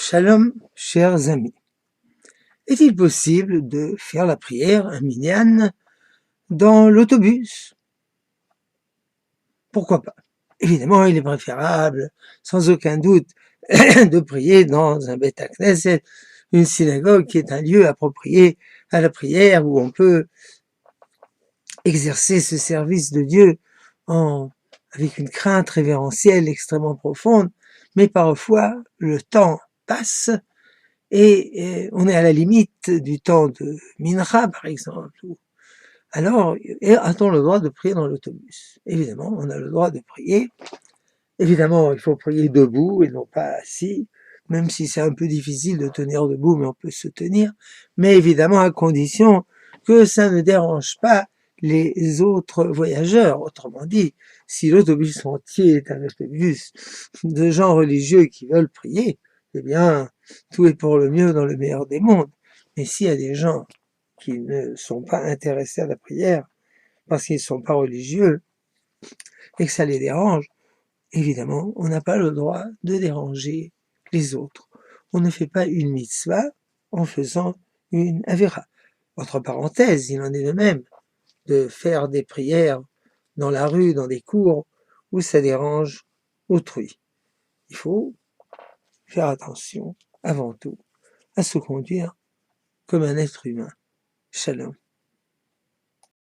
Shalom, chers amis. Est-il possible de faire la prière, un minyan, dans l'autobus? Pourquoi pas? Évidemment, il est préférable, sans aucun doute, de prier dans un Beth Knesset, une synagogue qui est un lieu approprié à la prière où on peut exercer ce service de Dieu avec une crainte révérentielle extrêmement profonde, mais parfois le temps passe et on est à la limite du temps de Mincha, par exemple. Alors, a-t-on le droit de prier dans l'autobus? Évidemment, on a le droit de prier. Évidemment, il faut prier debout et non pas assis, même si c'est un peu difficile de tenir debout, mais on peut se tenir. Mais évidemment, à condition que ça ne dérange pas les autres voyageurs. Autrement dit, si l'autobus entier est un autobus de gens religieux qui veulent prier, eh bien, tout est pour le mieux dans le meilleur des mondes. Mais s'il y a des gens qui ne sont pas intéressés à la prière parce qu'ils ne sont pas religieux et que ça les dérange, évidemment, on n'a pas le droit de déranger les autres. On ne fait pas une mitzvah en faisant une avéra. Entre parenthèses, il en est de même de faire des prières dans la rue, dans des cours où ça dérange autrui. Il faut faire attention, avant tout, à se conduire comme un être humain. Shalom.